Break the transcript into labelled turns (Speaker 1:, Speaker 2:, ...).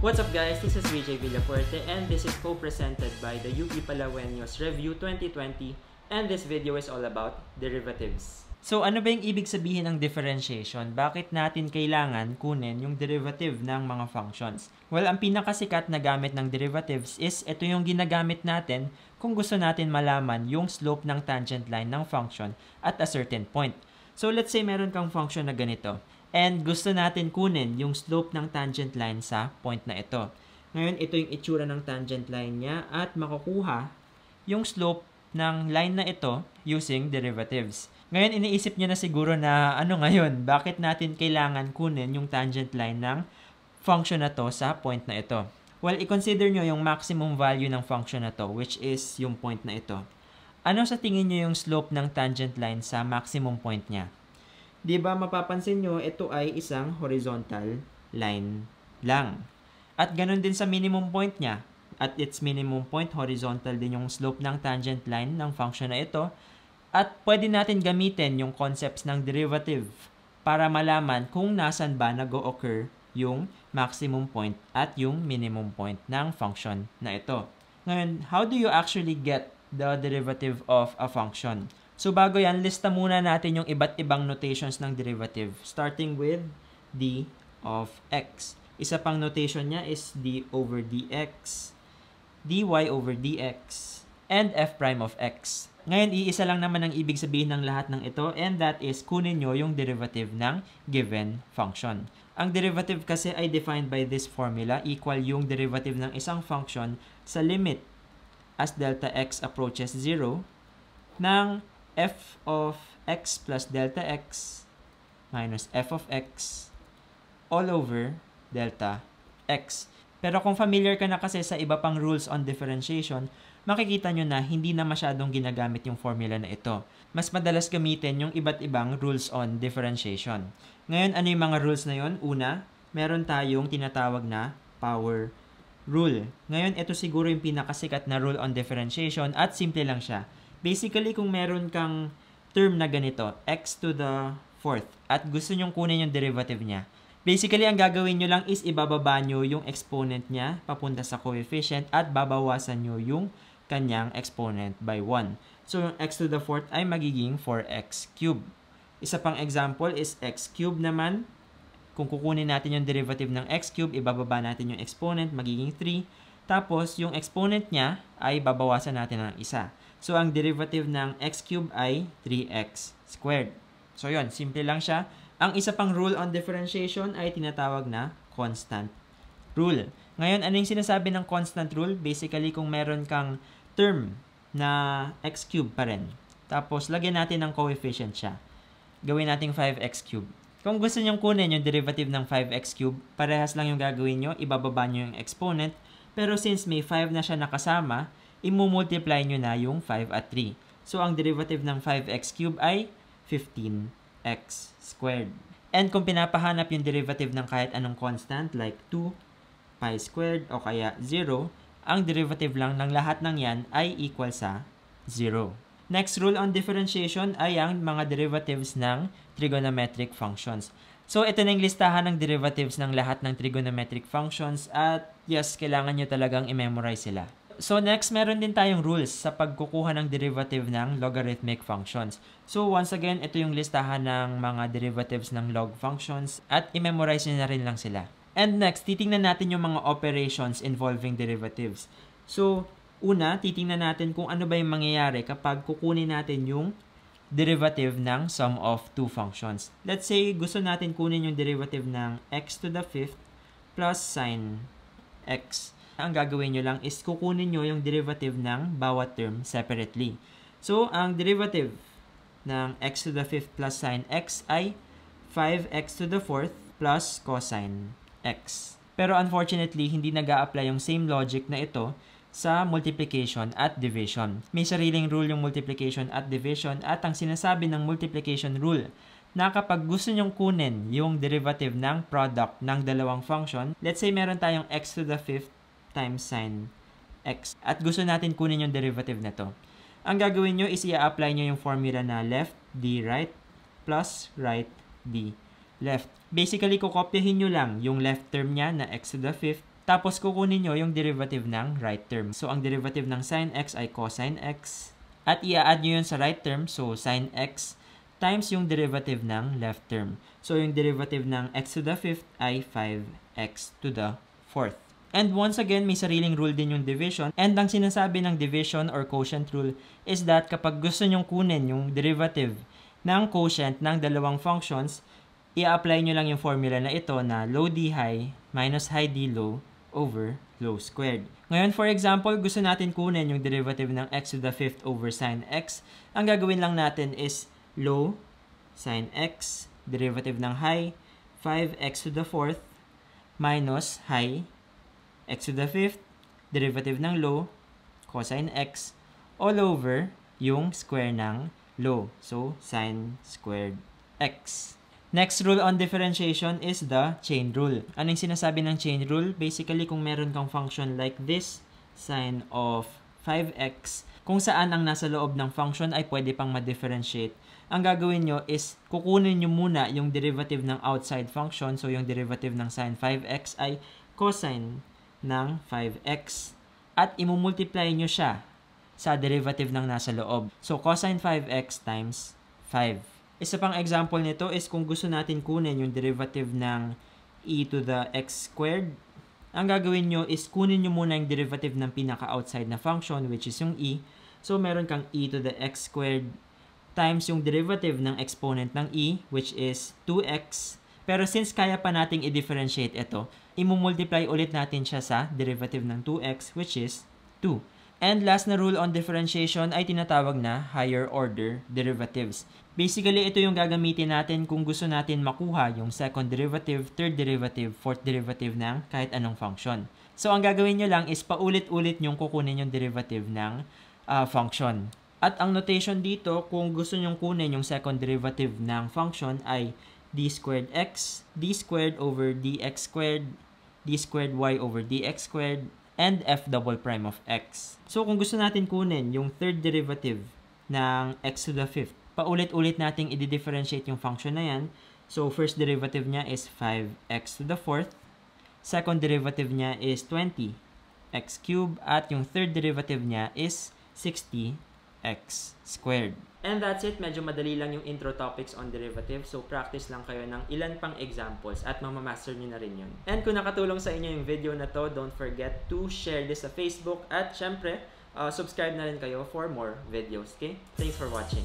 Speaker 1: What's up guys, this is VJ Villafuerte and this is co-presented by the UP Palaweños Review 2020 and this video is all about derivatives. So ano ba yung ibig sabihin ng differentiation? Bakit natin kailangan kunin yung derivative ng mga functions? Well, ang pinakasikat na gamit ng derivatives is ito yung ginagamit natin kung gusto natin malaman yung slope ng tangent line ng function at a certain point. So let's say meron kang function na ganito. And gusto natin kunin yung slope ng tangent line sa point na ito. Ngayon, ito yung itsura ng tangent line niya at makukuha yung slope ng line na ito using derivatives. Ngayon, iniisip niyo na siguro na ano ngayon, bakit natin kailangan kunin yung tangent line ng function na to sa point na ito? Well, i-consider nyo yung maximum value ng function na to, which is yung point na ito. Ano sa tingin nyo yung slope ng tangent line sa maximum point niya? Diba mapapansin nyo, ito ay isang horizontal line lang. At ganun din sa minimum point niya. At its minimum point, horizontal din yung slope ng tangent line ng function na ito. At pwede natin gamitin yung concepts ng derivative para malaman kung nasan ba nag-o-occur yung maximum point at yung minimum point ng function na ito. Ngayon, how do you actually get the derivative of a function? So, bago yan, lista muna natin yung iba't ibang notations ng derivative. Starting with d of x. Isa pang notation niya is d over dx, dy over dx, and f prime of x. Ngayon, iisa lang naman ang ibig sabihin ng lahat ng ito, and that is kunin nyo yung derivative ng given function. Ang derivative kasi ay defined by this formula, equal yung derivative ng isang function sa limit as delta x approaches 0 ng f of x plus delta x minus f of x all over delta x. Pero kung familiar ka na kasi sa iba pang rules on differentiation, makikita nyo na hindi na masyadong ginagamit yung formula na ito. Mas madalas gamitin yung iba't ibang rules on differentiation. Ngayon, ano yung mga rules na yun? Una, meron tayong tinatawag na power rule. Ngayon, ito siguro yung pinakasikat na rule on differentiation at simple lang siya. Basically, kung meron kang term na ganito, x to the fourth, at gusto nyong kunin yung derivative niya, basically, ang gagawin nyo lang is ibababa nyo yung exponent niya papunta sa coefficient at babawasan nyo yung kanyang exponent by 1. So, yung x to the fourth ay magiging 4x cubed. Isa pang example is x cubed naman. Kung kukunin natin yung derivative ng x cubed, ibababa natin yung exponent, magiging 3. Tapos, yung exponent niya ay babawasan natin ng isa. So, ang derivative ng x cubed ay 3x squared. So, yun. Simple lang siya. Ang isa pang rule on differentiation ay tinatawag na constant rule. Ngayon, ano yung sinasabi ng constant rule? Basically, kung meron kang term na x cubed pa rin. Tapos, lagyan natin ng coefficient siya. Gawin natin 5x cubed. Kung gusto nyong kunin yung derivative ng 5x cubed, parehas lang yung gagawin nyo. Ibababa nyo yung exponent. Pero since may 5 na siya nakasama, imumultiply nyo na yung 5 at 3. So, ang derivative ng 5x cubed ay 15x squared. And kung pinapahanap yung derivative ng kahit anong constant like 2, pi squared, o kaya 0, ang derivative lang ng lahat ng yan ay equal sa 0. Next rule on differentiation ay ang mga derivatives ng trigonometric functions. So, ito na yung listahan ng derivatives ng lahat ng trigonometric functions at yes, kailangan nyo talagang i-memorize sila. So, next, meron din tayong rules sa pagkukuha ng derivative ng logarithmic functions. So, once again, ito yung listahan ng mga derivatives ng log functions at i-memorize nyo na rin lang sila. And next, titingnan natin yung mga operations involving derivatives. So, una, titingnan natin kung ano ba yung mangyayari kapag kukunin natin yung derivative ng sum of two functions. Let's say, gusto natin kunin yung derivative ng x to the fifth plus sin x. Ang gagawin nyo lang is kukunin nyo yung derivative ng bawat term separately. So, ang derivative ng x to the fifth plus sin x ay 5x to the fourth plus cosine x. Pero unfortunately, hindi nag-a-apply yung same logic na ito sa multiplication at division. May sariling rule yung multiplication at division at ang sinasabi ng multiplication rule na kapag gusto nyong kunin yung derivative ng product ng dalawang function, let's say meron tayong x to the fifth times sin x at gusto natin kunin yung derivative na to. Ang gagawin nyo is i-apply nyo yung formula na left d right plus right d left. Basically, kukopyahin nyo lang yung left term niya na x to the fifth Tapos kukunin nyo yung derivative ng right term. So ang derivative ng sin x ay cosine x. At i-add nyo yun sa right term. So sin x times yung derivative ng left term. So yung derivative ng x to the 5th ay 5x to the 4th. And once again, may sariling rule din yung division. And ang sinasabi ng division or quotient rule is that kapag gusto nyong kunin yung derivative ng quotient ng dalawang functions, i-apply nyo lang yung formula na ito na low d high minus high d low over low squared. Ngayon, for example, gusto natin kunin yung derivative ng x to the 5th over sin x. Ang gagawin lang natin is low sin x, derivative ng high, 5x to the 4th, minus high, x to the 5th, derivative ng low, cosine x, all over yung square ng low. So, sin squared x. Next rule on differentiation is the chain rule. Ano yung sinasabi ng chain rule? Basically, kung meron kang function like this, sine of 5x, kung saan ang nasa loob ng function ay pwede pang ma-differentiate, ang gagawin nyo is kukunin nyo muna yung derivative ng outside function. So, yung derivative ng sine 5x ay cosine ng 5x. At imumultiply nyo siya sa derivative ng nasa loob. So, cosine 5x times 5. Isa pang example nito is kung gusto natin kunin yung derivative ng e to the x squared, ang gagawin nyo is kunin nyo muna yung derivative ng pinaka-outside na function, which is yung e. So, meron kang e to the x squared times yung derivative ng exponent ng e, which is 2x. Pero since kaya pa nating i-differentiate ito, imumultiply ulit natin siya sa derivative ng 2x, which is 2. And last na rule on differentiation ay tinatawag na higher order derivatives. Basically, ito yung gagamitin natin kung gusto natin makuha yung second derivative, third derivative, fourth derivative ng kahit anong function. So, ang gagawin nyo lang is paulit-ulit yung kukunin yung derivative ng function. At ang notation dito, kung gusto nyong kunin yung second derivative ng function ay d squared x, d squared over dx squared, d squared y over dx squared, and f double prime of x. So, kung gusto natin kunin yung third derivative ng x to the 5th, paulit-ulit nating i-differentiate yung function na yan. So, first derivative niya is 5x to the 4th. Second derivative niya is 20x cubed. At yung third derivative niya is 60x squared. And that's it. Medyo madali lang yung intro topics on derivatives. So, practice lang kayo ng ilan pang examples at mamamaster nyo na rin yun. And kung nakatulong sa inyo yung video na to, don't forget to share this sa Facebook. At syempre, subscribe na rin kayo for more videos. Okay? Thanks for watching.